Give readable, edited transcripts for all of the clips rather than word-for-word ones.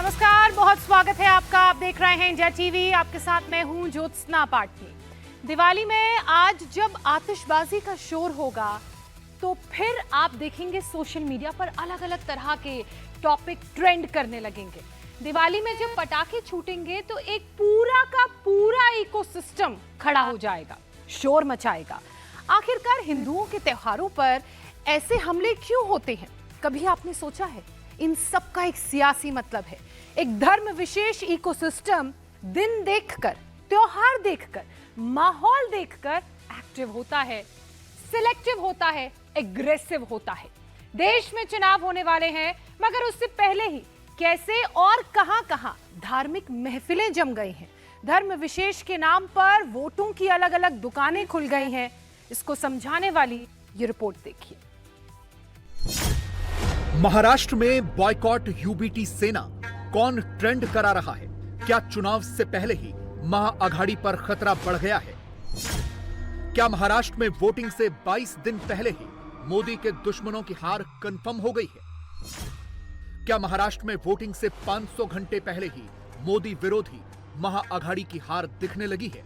नमस्कार, बहुत स्वागत है आपका। आप देख रहे हैं इंडिया टीवी। आपके साथ मैं हूं ज्योत्सना पाटनी। दिवाली में आज जब आतिशबाजी का शोर होगा तो फिर आप देखेंगे सोशल मीडिया पर अलग अलग तरह के टॉपिक ट्रेंड करने लगेंगे। दिवाली में जब पटाखे छूटेंगे तो एक पूरा का पूरा इकोसिस्टम खड़ा हो जाएगा, शोर मचाएगा। आखिरकार हिंदुओं के त्योहारों पर ऐसे हमले क्यों होते हैं? कभी आपने सोचा है? इन सब का एक सियासी मतलब है। एक धर्म विशेष इकोसिस्टम दिन देखकर, त्योहार देखकर, माहौल देखकर एक्टिव होता है, सिलेक्टिव होता है, एग्रेसिव होता है। देश में चुनाव होने वाले हैं, मगर उससे पहले ही कैसे और कहां-कहां धार्मिक महफिलें जम गई हैं। धर्म विशेष के नाम पर वोटों की अलग अलग दुकानें खुल गई हैं। इसको समझाने वाली ये रिपोर्ट देखिए। महाराष्ट्र में बॉयकॉट यूबीटी सेना कौन ट्रेंड करा रहा है? क्या चुनाव से पहले ही महाअघाड़ी पर खतरा बढ़ गया है? क्या महाराष्ट्र में वोटिंग से 22 दिन पहले ही मोदी के दुश्मनों की हार कंफर्म हो गई है? क्या महाराष्ट्र में वोटिंग से 500 घंटे पहले ही मोदी विरोधी महाअघाड़ी की हार दिखने लगी है?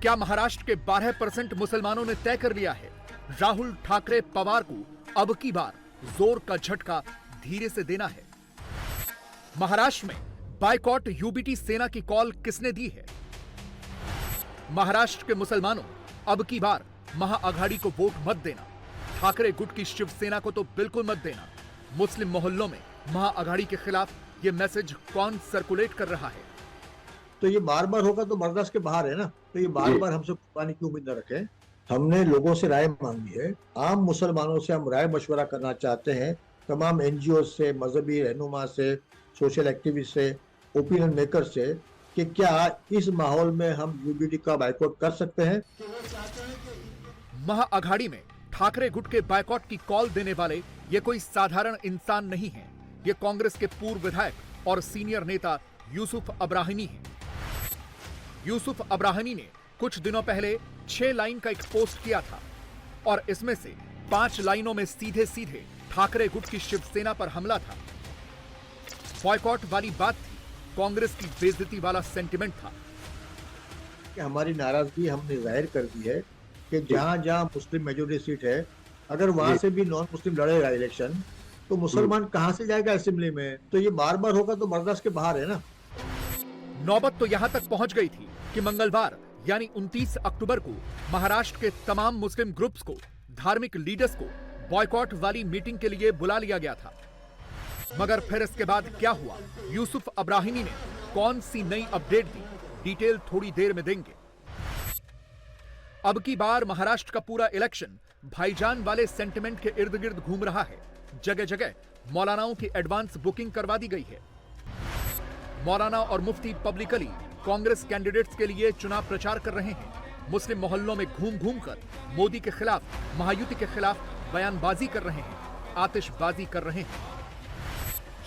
क्या महाराष्ट्र के 12% मुसलमानों ने तय कर लिया है राहुल ठाकरे पवार को अब की बार जोर का झटका धीरे से देना है? महाराष्ट्र में बायकॉट यूबीटी सेना की कॉल किसने दी है? महाराष्ट्र के मुसलमानों, अब की बार महाअघाड़ी को वोट मत देना। ठाकरे गुट की शिवसेना को तो बिल्कुल मत देना। मुस्लिम मोहल्लों में महाअघाड़ी के खिलाफ यह मैसेज कौन सर्कुलेट कर रहा है? तो ये बार बार होगा तो बर्दाश्त के बाहर है ना। तो ये बार बार हमसे कुर्बानी की उम्मीद न रखें। हमने लोगों से राय मांगी है। आम मुसलमानों से हम राय मशवरा करना चाहते हैं, तमाम एनजीओ से, मजहबी रहनुमा से, सोशल एक्टिविस्ट से, ओपिनियन मेकर से, कि क्या इस माहौल में हम यूबीटी का बायकॉट कर सकते हैं। महाअघाड़ी में ठाकरे गुट के बायकॉट की कॉल देने वाले ये कोई साधारण इंसान नहीं है। ये कांग्रेस के पूर्व विधायक और सीनियर नेता यूसुफ अब्राहमी हैं। यूसुफ अब्राहमी ने कुछ दिनों पहले 6 लाइन का एक पोस्ट किया था और इसमें से 5 लाइनों में सीधे सीधे ठाकरे गुट की शिवसेना पर हमला था। बॉयकॉट वाली बात थी, कांग्रेस की बेइज्जती वाला सेंटिमेंट था। हमारी नाराजगी हमने जाहिर कर दी है कि जहां जहां मुस्लिम मेजोरिटी सीट है, अगर वहां से भी नॉन मुस्लिम लड़ेगा इलेक्शन, तो मुसलमान कहां से जाएगा असेंबली में? तो ये बार बार होगा तो बर्दाश्त के बाहर है ना। नौबत तो यहां तक पहुंच गई थी कि मंगलवार यानी 29 अक्टूबर को महाराष्ट्र के तमाम मुस्लिम ग्रुप्स को, धार्मिक लीडर्स को बॉयकॉट वाली मीटिंग के लिए बुला लिया गया था। मगर फिर इसके बाद क्या हुआ? यूसुफ अब्राहमी ने कौन सी नई अपडेट दी? डिटेल थोड़ी देर में देंगे। अब की बार महाराष्ट्र का पूरा इलेक्शन भाईजान वाले सेंटिमेंट के इर्द गिर्द घूम रहा है। जगह जगह मौलानाओं की एडवांस बुकिंग करवा दी गई है। मौलाना और मुफ्ती पब्लिकली कांग्रेस कैंडिडेट्स के लिए चुनाव प्रचार कर रहे हैं। मुस्लिम मोहल्लों में घूम घूम कर मोदी के खिलाफ, महायुति के खिलाफ बयानबाजी कर रहे हैं, आतिशबाजी कर रहे हैं।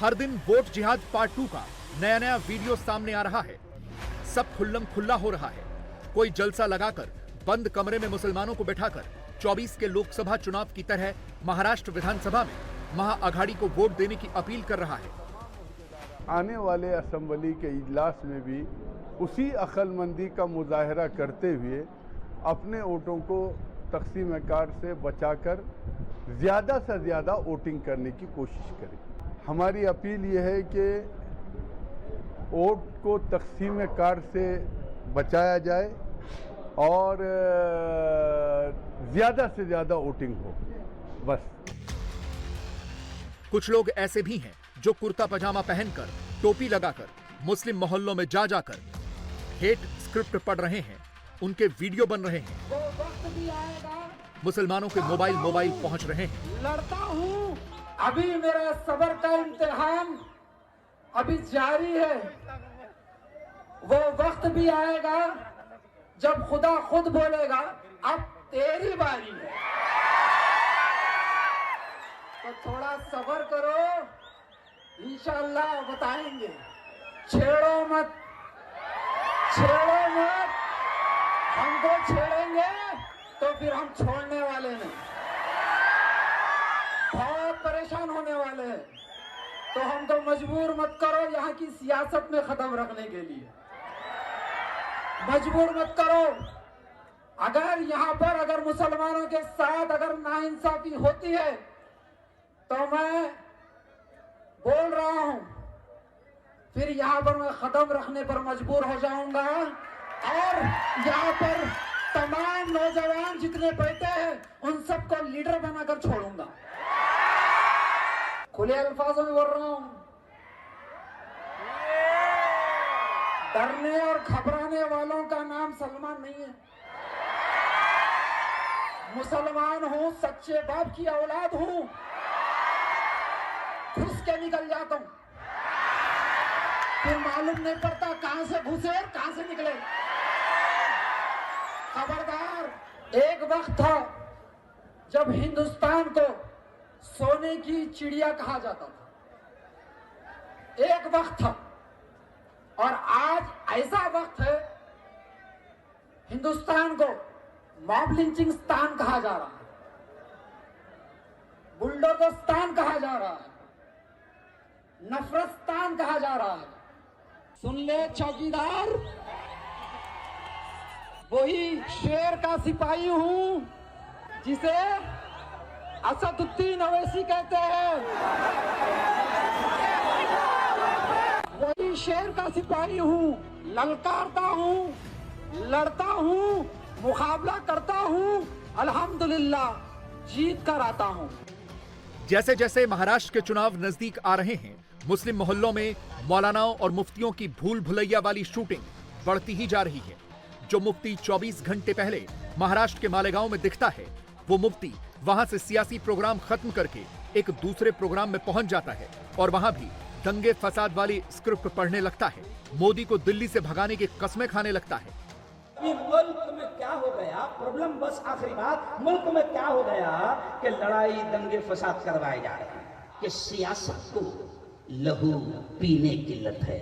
हर दिन वोट जिहाद पार्ट 2 का नया नया वीडियो सामने आ रहा है। सब खुल्लम खुल्ला हो रहा है। कोई जलसा लगाकर बंद कमरे में मुसलमानों को बैठाकर 24 के लोकसभा चुनाव की तरह महाराष्ट्र विधानसभा में महाअघाड़ी को वोट देने की अपील कर रहा है। आने वाले असेंबली के इजलास में भी उसी अक्लमंदी का मुजाहरा करते हुए अपने वोटों को तकसीम कार से बचाकर ज़्यादा से ज़्यादा वोटिंग करने की कोशिश करें। हमारी अपील ये है कि वोट को तकसीम कार से बचाया जाए और ज़्यादा से ज़्यादा वोटिंग हो, बस। कुछ लोग ऐसे भी हैं जो कुर्ता पजामा पहनकर, टोपी लगाकर मुस्लिम मोहल्लों में जा जाकर हेट स्क्रिप्ट पढ़ रहे हैं। उनके वीडियो बन रहे हैं। वो वक्त भी आएगा, मुसलमानों के मोबाइल पहुंच रहे हैं। लड़ता हूँ, अभी मेरा सब्र का इम्तिहान अभी जारी है। वो वक्त भी आएगा जब खुदा खुद बोलेगा अब तेरी बारी है। तो थोड़ा सब्र करो, इंशाअल्लाह बताएंगे। छेड़ो मत, हमको छेड़ेंगे तो फिर हम छोड़ने वाले नहीं, बहुत परेशान होने वाले हैं। तो हमको मजबूर मत करो यहाँ की सियासत में खत्म रखने के लिए, मजबूर मत करो। अगर यहाँ पर अगर मुसलमानों के साथ अगर नाइंसाफी होती है तो मैं बोल रहा हूं फिर यहाँ पर मैं खत्म रखने पर मजबूर हो जाऊंगा और यहाँ पर तमाम नौजवान जितने बैठे हैं उन सबको लीडर बनाकर छोड़ूंगा। खुले अल्फाजों में बोल रहा हूं, डरने और घबराने वालों का नाम सलमान नहीं है। मुसलमान हूं, सच्चे बाप की औलाद हूं, घुस के निकल जाता हूं, फिर मालूम नहीं पड़ता कहां से घुसे और कहां से निकले। खबरदार। एक वक्त था जब हिंदुस्तान को सोने की चिड़िया कहा जाता था, एक वक्त था, और आज ऐसा वक्त है हिंदुस्तान को मॉब लिंचिंग स्थान कहा जा रहा है, बुलडोजर कहा जा रहा है, नफरत कहा जा रहा है। सुन ले चौकीदार, वही शेर का सिपाही हूं जिसे असदुद्दीन अवैसी कहते हैं, वही शेर का सिपाही हूं, ललकारता हूं, लड़ता हूं, मुकाबला करता हूं, अल्हम्दुलिल्लाह जीत कर आता हूं। जैसे जैसे महाराष्ट्र के चुनाव नजदीक आ रहे हैं, मुस्लिम मोहल्लों में मौलानाओं और मुफ्तियों की भूल भुलैया वाली शूटिंग बढ़ती ही जा रही है। जो मुफ्ती 24 घंटे पहले महाराष्ट्र के मालेगांव में दिखता है, वो मुफ्ती वहां से सियासी प्रोग्राम खत्म करके एक दूसरे प्रोग्राम में पहुंच जाता है और वहां भी दंगे फसाद वाली स्क्रिप्ट पढ़ने लगता है, मोदी को दिल्ली से भगाने की कस्में खाने लगता है। मुल्क में क्या हो गया, प्रॉब्लम बस आखिरी बात, मुल्क में क्या हो गया कि लड़ाई दंगे फसाद करवाए जा रहे हैं, कि सियासत को लहू पीने की लत है।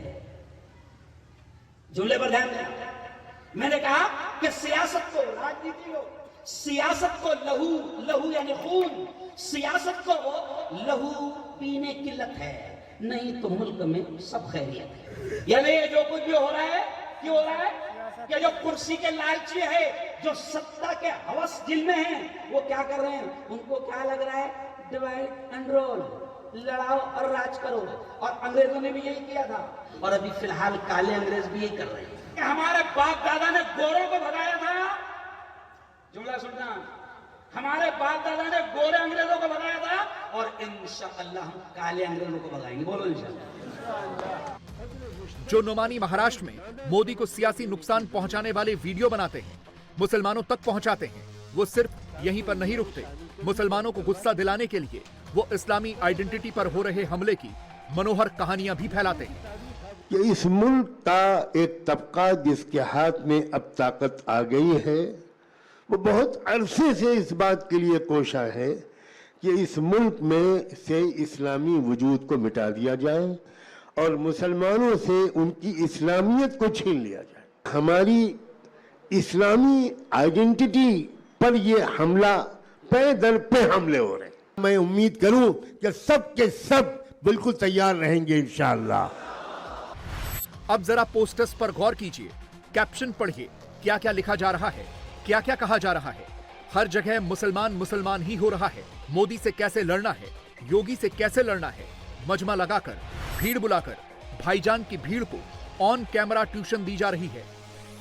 जुमले पर ध्यान दें, मैंने कहा कि सियासत को, राजनीति को, सियासत को लहू यानी खून, सियासत को लहू पीने की लत है, नहीं तो मुल्क में सब खैरियत है। यानी ये जो कुछ भी हो रहा है, क्यों हो रहा है? कि जो कुर्सी के लालची है, जो सत्ता के हवस दिल में है, वो क्या कर रहे हैं? उनको क्या लग रहा है? डिवाइड एंड रोल, लड़ाओ और राज करो। और अंग्रेजों ने भी यही किया था, और अभी फिलहाल काले अंग्रेज भी यही कर रहे हैं। हमारे बाप दादा ने गोरों को भगाया था, जुमला सुनना, हमारे बाप दादा ने गोरे अंग्रेजों को भगाया था, और इंशाअल्लाह हम काले अंग्रेजों को भगाएंगे। बोलो इंशाअल्लाह। जो नुमानी महाराष्ट्र में मोदी को सियासी नुकसान पहुंचाने वाले वीडियो बनाते हैं, मुसलमानों तक पहुंचाते हैं, वो सिर्फ यहीं पर नहीं रुकते। मुसलमानों को गुस्सा दिलाने के लिए वो इस्लामी आइडेंटिटी पर हो रहे हमले की मनोहर कहानियां भी फैलाते हैं। कि इस मुल्क का एक तबका जिसके हाथ में अब ताकत आ गई है, वो बहुत अरसे से इस बात के लिए कोशा है कि इस मुल्क में से इस्लामी वजूद को मिटा दिया जाए और मुसलमानों से उनकी इस्लामियत को छीन लिया जाए। हमारी इस्लामी आइडेंटिटी पर ये हमला पे दर पे हमले हो रहे हैं। मैं उम्मीद करूं कि सब के सब बिल्कुल तैयार रहेंगे इंशाअल्लाह। अब जरा पोस्टर्स पर गौर कीजिए, कैप्शन पढ़िए, क्या क्या लिखा जा रहा है, क्या क्या कहा जा रहा है। हर जगह मुसलमान मुसलमान ही हो रहा है। मोदी से कैसे लड़ना है, योगी से कैसे लड़ना है, मजमा लगाकर, भीड़ बुलाकर भाईजान की भीड़ को ऑन कैमरा ट्यूशन दी जा रही है।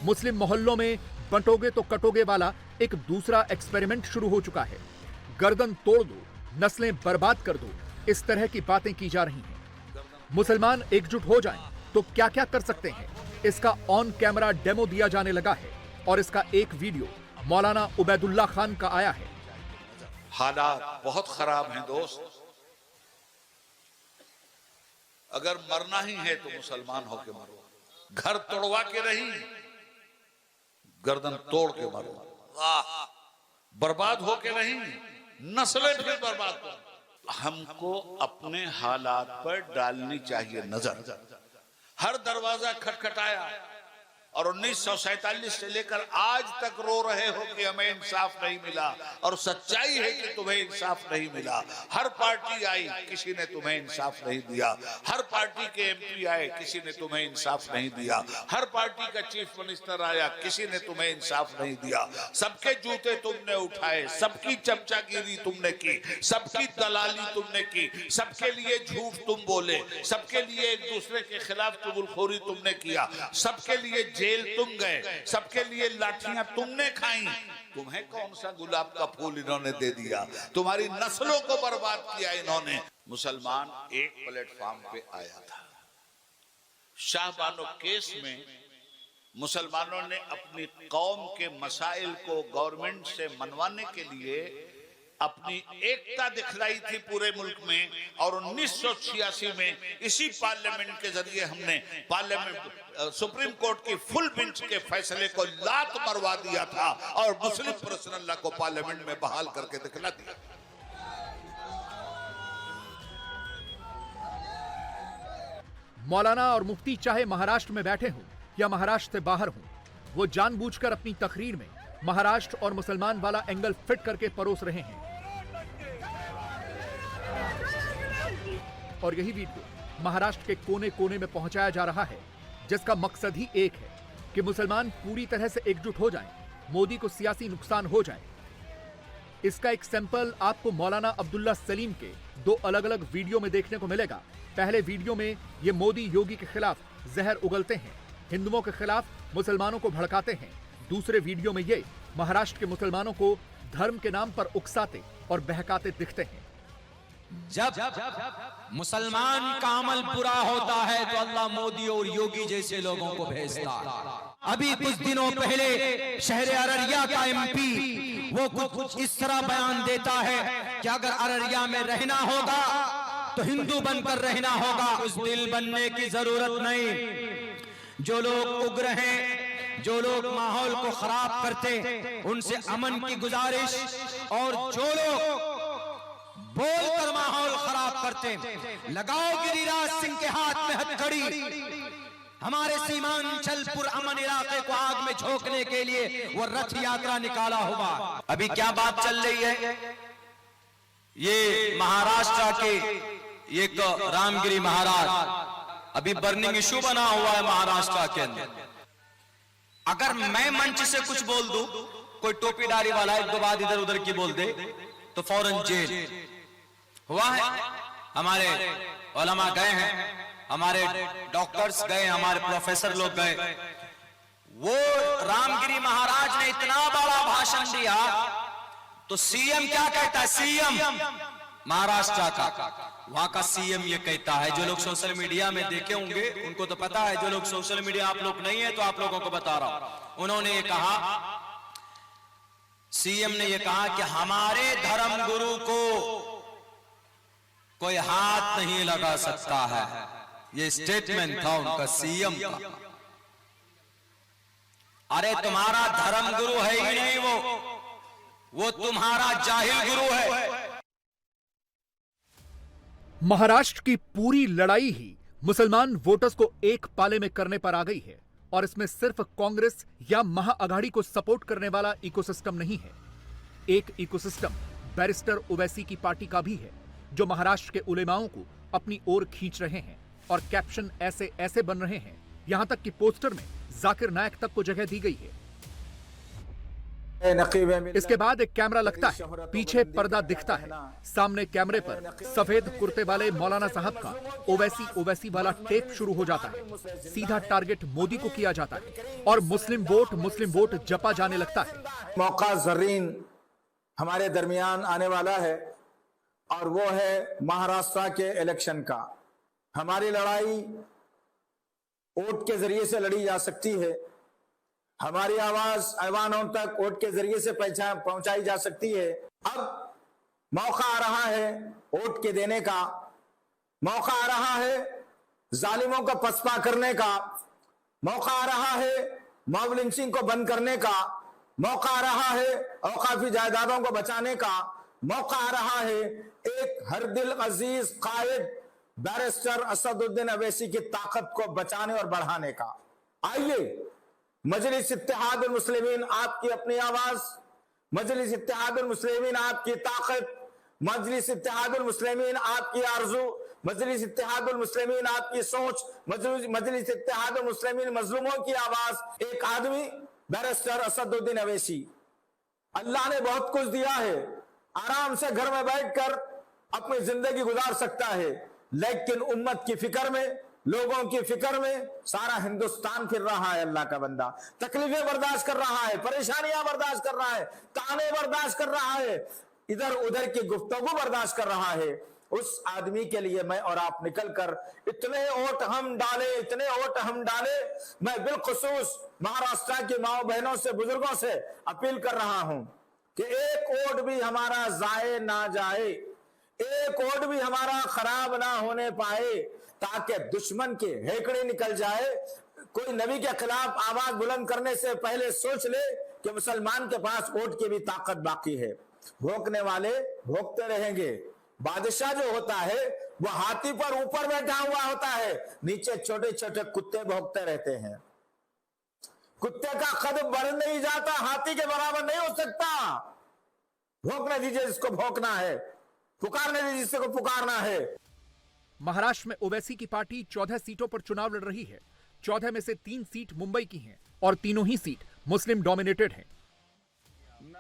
मुस्लिम मोहल्लों में बंटोगे तो कटोगे वाला एक दूसरा एक्सपेरिमेंट शुरू हो चुका है। गर्दन तोड़ दो, नस्लें बर्बाद कर दो, इस तरह की बातें की जा रही हैं। मुसलमान एकजुट हो जाएं तो क्या क्या कर सकते हैं, इसका ऑन कैमरा डेमो दिया जाने लगा है और इसका एक वीडियो मौलाना उबैदुल्ला खान का आया है। हालात बहुत खराब हैं दोस्त, अगर मरना ही है तो मुसलमान होके मरो, घर तोड़वा के नहीं, गर्दन तोड़ के मरो, बर्बाद होके नहीं, नस्लें फिर बर्बाद करो। हमको अपने हालात पर डालनी चाहिए नजर। हर दरवाजा खटखटाया, और 1947 से लेकर आज तक रो रहे हो कि हमें इंसाफ नहीं मिला, और सच्चाई है कि तुम्हें इंसाफ नहीं मिला। हर पार्टी आई, किसी ने तुम्हें इंसाफ नहीं दिया। हर पार्टी के एमपी आए, किसी ने तुम्हें इंसाफ नहीं दिया। हर पार्टी का चीफ मिनिस्टर आया, किसी ने तुम्हें इंसाफ नहीं दिया। सबके जूते तुमने उठाए, सबकी चमचागिरी तुमने की, सबकी दलाली तुमने की, सबके लिए झूठ तुम बोले, सबके लिए एक दूसरे के खिलाफ चुगलखोरी तुमने किया, सबके लिए जेल तुम गए, सबके लिए लाठियां तुमने खाई। तुम्हें कौन सा गुलाब का फूल इन्होंने दे दिया? तुम्हारी नस्लों को बर्बाद किया इन्होंने। मुसलमान एक प्लेटफॉर्म पे आया था। शाहबानो केस में मुसलमानों ने अपनी कौम के मसाइल को गवर्नमेंट से मनवाने के लिए अपनी एकता दिखलाई थी पूरे मुल्क में, और 1986 में इसी पार्लियामेंट के जरिए हमने सुप्रीम कोर्ट की फुल बेंच के फैसले को लात मरवा दिया था और मुस्लिम पर्सनल लॉ को पार्लियामेंट में बहाल करके दिखला दिया। मौलाना और मुफ्ती चाहे महाराष्ट्र में बैठे हों या महाराष्ट्र से बाहर हों, वो जानबूझकर अपनी तकरीर में महाराष्ट्र और मुसलमान वाला एंगल फिट करके परोस रहे हैं। और यही वीडियो महाराष्ट्र के कोने कोने में पहुंचाया जा रहा है, जिसका मकसद ही एक है कि मुसलमान पूरी तरह से एकजुट हो जाएं, मोदी को सियासी नुकसान हो जाए। इसका एक सैंपल आपको मौलाना अब्दुल्ला सलीम के 2 अलग अलग वीडियो में देखने को मिलेगा। पहले वीडियो में ये मोदी योगी के खिलाफ जहर उगलते हैं, हिंदुओं के खिलाफ मुसलमानों को भड़काते हैं। दूसरे वीडियो में ये महाराष्ट्र के मुसलमानों को धर्म के नाम पर उकसाते और बहकाते दिखते हैं। जब मुसलमान का अमल बुरा होता है तो अल्लाह मोदी और योगी जैसे लोगों को भेजता है। अभी कुछ दिनों पहले शहर अररिया का एमपी वो कुछ इस तरह बयान देता है कि अगर अररिया में रहना होगा तो हिंदू बनकर रहना होगा, उस दिल बनने की जरूरत नहीं। जो लोग उग्र हैं, जो लोग माहौल को खराब करते, उनसे अमन की गुजारिश, और जो लोग बोलकर माहौल खराब करते, लगाओ गिरिराज सिंह के हाथ में हथकड़ी। हमारे सीमांचल पुरअमन इलाके को आग में झोंकने के लिए वो रथ यात्रा निकाला हुआ। अभी क्या बात चल रही है, ये महाराष्ट्र के एक रामगिरी महाराज अभी बर्निंग इशू बना हुआ है महाराष्ट्र के अंदर। अगर मैं मंच से कुछ बोल दूं, कोई टोपीदारी वाला एक दो बात इधर उधर की बोल दे तो फौरन जेल हुआ है। हमारे उलमा गए हैं, हमारे डॉक्टर्स गए, हमारे प्रोफेसर लोग गए। वो रामगिरी महाराज ने इतना बड़ा भाषण दिया तो सीएम क्या कहता है, सीएम महाराष्ट्र का, वहां का सीएम ये कहता है, जो लोग सोशल मीडिया में देखे होंगे उनको तो पता है, जो लोग सोशल मीडिया आप लोग नहीं है तो आप लोगों को बता रहा हूं। उन्होंने ये कहा, सीएम ने ये कहा कि हमारे धर्म गुरु को कोई हाथ नहीं लगा सकता है। ये स्टेटमेंट था उनका, सीएम का। अरे तुम्हारा धर्म गुरु है ही नहीं, वो तुम्हारा जाहिल गुरु है। महाराष्ट्र की पूरी लड़ाई ही मुसलमान वोटर्स को एक पाले में करने पर आ गई है, और इसमें सिर्फ कांग्रेस या महाअघाड़ी को सपोर्ट करने वाला इकोसिस्टम नहीं है। एक इकोसिस्टम बैरिस्टर ओवैसी की पार्टी का भी है, जो महाराष्ट्र के उलेमाओं को अपनी ओर खींच रहे हैं, और कैप्शन ऐसे ऐसे बन रहे हैं, यहां तक कि पोस्टर में जाकिर नायक तक को जगह दी गई है। इसके बाद एक कैमरा लगता है, पीछे पर्दा दिखता है, सामने कैमरे पर सफेद कुर्ते वाले मौलाना साहब का ओवैसी वाला टेप शुरू हो जाता है। सीधा टारगेट मोदी को किया जाता है और मुस्लिम वोट जपा जाने लगता है। मौका जर्रीन हमारे दरमियान आने वाला है, और वो है महाराष्ट्र के इलेक्शन का। हमारी लड़ाई वोट के जरिए से लड़ी जा सकती है, हमारी आवाज ऐवानों तक वोट के जरिए से पहुंचाई जा सकती है। अब मौका आ रहा है वोट के देने का, मौका आ रहा है जालिमों का पसपा करने का, मौका आ रहा है मॉब लिंचिंग को बंद करने का, मौका आ रहा है औकाफी जायदादों को बचाने का, मौका आ रहा है एक हर दिल अजीज कायद बैरिस्टर असदुद्दीन ओवैसी की ताकत को बचाने और बढ़ाने का। आइए मजलिस इत्तेहादुल मुस्लिमीन आपकी अपनी आवाज, मजलिस इत्तेहादुल मुस्लिमीन आपकी ताकत, मजलिस इत्तेहादुल मुस्लिमीन आपकी आरजू, मजलिस इत्तेहादुल मुस्लिमीन आपकी सोच, मजलिस इत्तेहादुल मुस्लिमीन मजलूमों की आवाज। एक आदमी बैरिस्टर असदुद्दीन अवैसी, अल्लाह ने बहुत कुछ दिया है, आराम से घर में बैठकर अपनी जिंदगी गुजार सकता है, लेकिन उम्मत की फिक्र में, लोगों की फिक्र में सारा हिंदुस्तान फिर रहा है। अल्लाह का बंदा तकलीफें बर्दाश्त कर रहा है, परेशानियां बर्दाश्त कर रहा है, ताने बर्दाश्त कर रहा है, इधर उधर की गुफ्तगू बर्दाश्त कर रहा है। उस आदमी के लिए मैं और आप निकलकर इतने वोट हम डाले, इतने वोट हम डाले, मैं बिलखुसूस महाराष्ट्र की माओ बहनों से, बुजुर्गों से अपील कर रहा हूं कि एक वोट भी हमारा जाए ना जाए, एक वोट भी हमारा खराब ना होने पाए, ताकि दुश्मन के हेकड़े निकल जाए। कोई नबी के खिलाफ आवाज बुलंद करने से पहले सोच ले कि मुसलमान के पास वोट की भी ताकत बाकी है। भोंकने वाले भोंकते रहेंगे, बादशाह जो होता है वो हाथी पर ऊपर बैठा हुआ होता है, नीचे छोटे छोटे कुत्ते भौंकते रहते हैं। कुत्ते का कद बढ़ नहीं जाता, हाथी के बराबर नहीं हो सकता। भौंकने दीजिए जिसको भौंकना है, पुकारने दीजिए जिसको पुकारना है। महाराष्ट्र में ओवैसी की पार्टी 14 सीटों पर चुनाव लड़ रही है। 14 में से 3 सीट मुंबई की हैं और तीनों ही सीट मुस्लिम डोमिनेटेड हैं।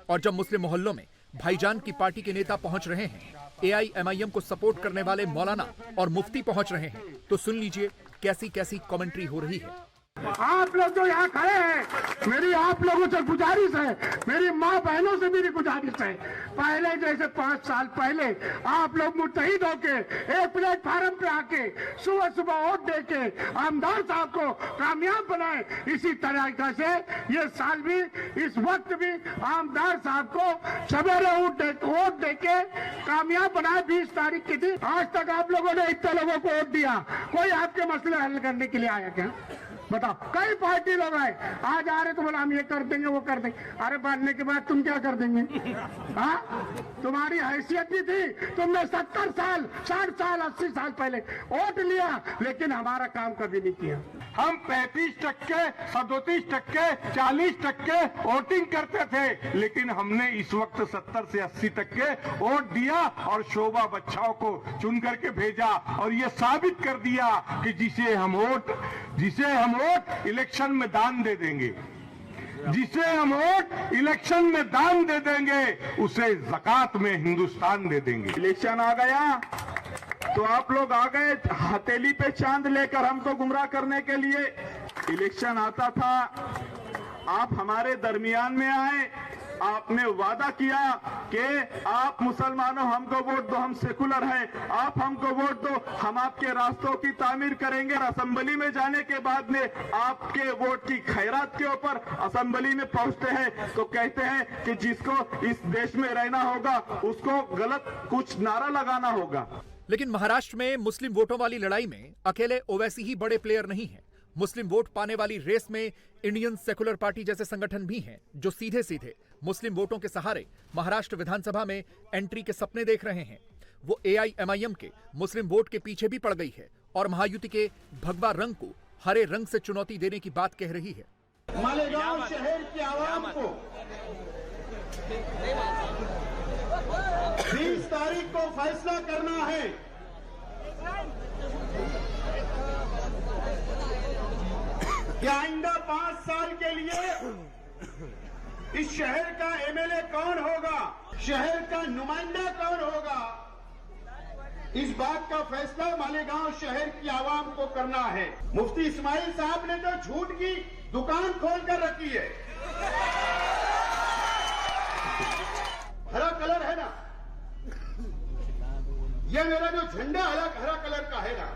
और जब मुस्लिम मोहल्लों में भाईजान की पार्टी के नेता पहुंच रहे हैं, AIMIM को सपोर्ट करने वाले मौलाना और मुफ्ती पहुंच रहे हैं, तो सुन लीजिए कैसी कैसी कमेंट्री हो रही है। आप लोग जो यहाँ खड़े हैं, मेरी आप लोगों से गुजारिश है, मेरी माँ बहनों से मेरी गुजारिश है, पहले जैसे 5 साल पहले आप लोग मुत्तहिद होके एक प्लेटफार्म पे आके सुबह सुबह वोट दे के आमदार साहब को कामयाब बनाए, इसी तरीके से ये साल भी, इस वक्त भी आमदार साहब को सवेरे वोट दे के कामयाब बनाए। 20 तारीख के दिन आज तक आप लोगों ने इतने लोगों को वोट दिया, कोई आपके मसले हल करने के लिए आया क्या? बताओ, कई पार्टी लोग आए, आज आ रहे तो बोला हम ये कर देंगे वो कर देंगे। अरे बनने के बाद तुम क्या कर देंगे? हाँ, तुम्हारी हैसियत भी थी, तुमने 70 साल 60 साल 80 साल पहले वोट लिया, लेकिन हमारा काम कभी नहीं किया। हम 35%, 37%, 40% वोटिंग करते थे, लेकिन हमने इस वक्त 70 से 80% वोट दिया और शोभा बच्चाओं को चुन करके भेजा, और ये साबित कर दिया कि जिसे हम वोट इलेक्शन में दान दे देंगे, जिसे हम वोट इलेक्शन में दान दे देंगे, उसे ज़कात में हिंदुस्तान दे देंगे। इलेक्शन आ गया तो आप लोग आ गए हथेली पे चांद लेकर हमको गुमराह करने के लिए। इलेक्शन आता था, आप हमारे दरमियान में आए, आपने वादा किया कि आप मुसलमानों हमको वोट दो, हम सेकुलर हैं, आप हमको वोट दो, हम आपके रास्तों की तामीर करेंगे। असेंबली में जाने के बाद में आपके वोट की खैरात के ऊपर असेंबली में पहुंचते हैं तो कहते हैं कि जिसको इस देश में रहना होगा उसको गलत कुछ नारा लगाना होगा। लेकिन महाराष्ट्र में मुस्लिम वोटों वाली लड़ाई में अकेले ओवैसी ही बड़े प्लेयर नहीं हैं। मुस्लिम वोट पाने वाली रेस में इंडियन सेकुलर पार्टी जैसे संगठन भी हैं, जो सीधे सीधे मुस्लिम वोटों के सहारे महाराष्ट्र विधानसभा में एंट्री के सपने देख रहे हैं। वो AIMIM के मुस्लिम वोट के पीछे भी पड़ गई है और महायुति के भगवा रंग को हरे रंग से चुनौती देने की बात कह रही है। मालेगांव शहर की आवाम को 20 तारीख को फैसला करना है कि आइंदा 5 साल के लिए इस शहर का MLA कौन होगा, शहर का नुमाइंदा कौन होगा, इस बात का फैसला मालेगांव शहर की आवाम को करना है। मुफ्ती इस्माइल साहब ने तो झूठ की दुकान खोल कर रखी है। हरा कलर है ना, ये मेरा जो झंडा हरा कलर का है ना,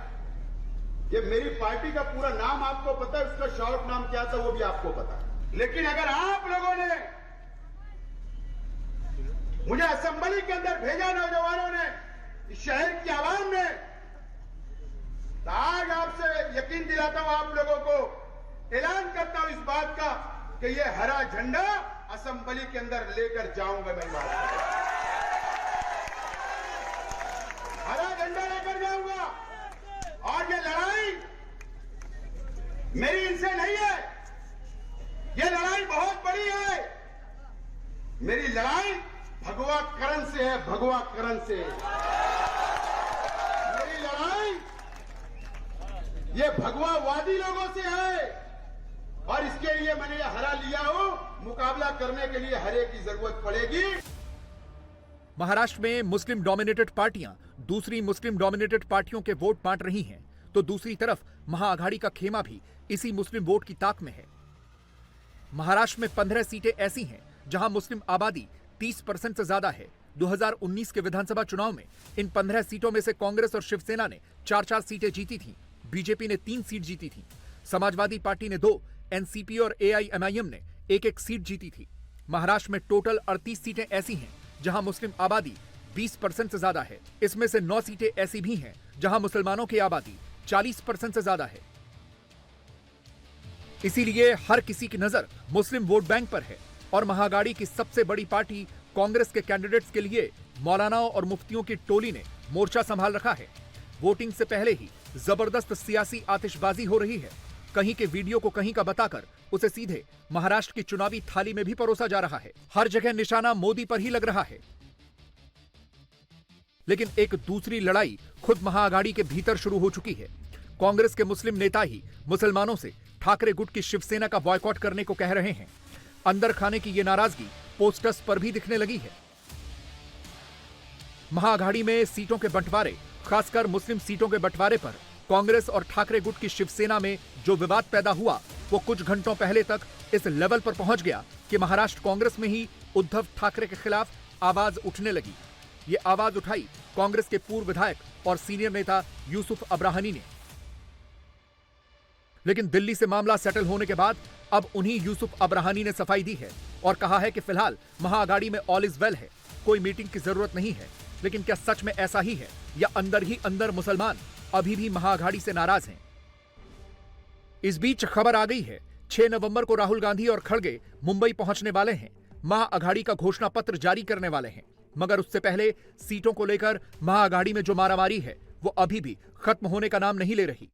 ये मेरी पार्टी का पूरा नाम आपको पता है, उसका शॉर्ट नाम क्या था वो भी आपको पता है। लेकिन अगर आप लोगों ने मुझे असेंबली के अंदर भेजा, नौजवानों ने, इस शहर की आवाम ने, तो आज आपसे यकीन दिलाता हूं, आप लोगों को ऐलान करता हूं इस बात का कि ये हरा झंडा असेंबली के अंदर लेकर जाऊंगा। मैं हरा झंडा लेकर जाऊंगा, और ये लड़ाई मेरी इनसे नहीं है, नहीं है, मेरी लड़ाई भगवा करण से है, भगवा करण से। मेरी लड़ाई ये भगवावादी लोगों से है और इसके लिए मैंने ये हरा लिया हो। मुकाबला करने के लिए हरे की जरूरत पड़ेगी। महाराष्ट्र में मुस्लिम डोमिनेटेड पार्टियां दूसरी मुस्लिम डोमिनेटेड पार्टियों के वोट बांट रही हैं, तो दूसरी तरफ महाआघाड़ी का खेमा भी इसी मुस्लिम वोट की ताक में है। महाराष्ट्र में 15 सीटें ऐसी हैं जहां मुस्लिम आबादी 30% से ज्यादा है। 2019 के विधानसभा चुनाव में इन 15 सीटों में से कांग्रेस और शिवसेना ने 4-4 सीटें जीती थीं, बीजेपी ने 3 सीट जीती थी, समाजवादी पार्टी ने 2, एनसीपी और एआईएमआईएम ने 1-1 सीट जीती थी। महाराष्ट्र में टोटल 38 सीटें ऐसी हैं जहां मुस्लिम आबादी 20% से ज्यादा है। इसमें से 9 सीटें ऐसी भी हैं जहां मुसलमानों की आबादी 40% से ज्यादा है। इसीलिए हर किसी की नजर मुस्लिम वोट बैंक पर है और महाआघाड़ी की सबसे बड़ी पार्टी कांग्रेस के कैंडिडेट्स के लिए मौलानाओं और मुफ्तियों की टोली ने मोर्चा संभाल रखा है। वोटिंग से पहले ही जबरदस्त सियासी आतिशबाजी हो रही है। कहीं के वीडियो को कहीं का बताकर उसे सीधे महाराष्ट्र की चुनावी थाली में भी परोसा जा रहा है। हर जगह निशाना मोदी पर ही लग रहा है। लेकिन एक दूसरी लड़ाई खुद महाआघाड़ी के भीतर शुरू हो चुकी है। कांग्रेस के मुस्लिम नेता ही मुसलमानों से ठाकरे गुट की शिवसेना का बॉयकॉट करने को कह रहे हैं। अंदर खाने की यह नाराजगी पोस्टर्स पर भी दिखने लगी है। महाआघाड़ी में सीटों के बंटवारे, खासकर मुस्लिम सीटों के बंटवारे पर कांग्रेस और ठाकरे गुट की शिवसेना में जो विवाद पैदा हुआ वो कुछ घंटों पहले तक इस लेवल पर पहुंच गया कि महाराष्ट्र कांग्रेस में ही उद्धव ठाकरे के खिलाफ आवाज उठने लगी। ये आवाज उठाई कांग्रेस के पूर्व विधायक और सीनियर नेता यूसुफ अब्राहनी ने। लेकिन दिल्ली से मामला सेटल होने के बाद अब उन्हीं यूसुफ अब्राहनी ने सफाई दी है और कहा है कि फिलहाल महाआघाड़ी में ऑल इज वेल है, कोई मीटिंग की जरूरत नहीं है। लेकिन क्या सच में ऐसा ही है या अंदर ही अंदर मुसलमान अभी भी महाआघाड़ी से नाराज हैं? इस बीच खबर आ गई है 6 नवंबर को राहुल गांधी और खड़गे मुंबई पहुंचने वाले हैं, महाआघाड़ी का घोषणा पत्र जारी करने वाले हैं। मगर उससे पहले सीटों को लेकर महाआघाड़ी में जो मारामारी है वो अभी भी खत्म होने का नाम नहीं ले रही।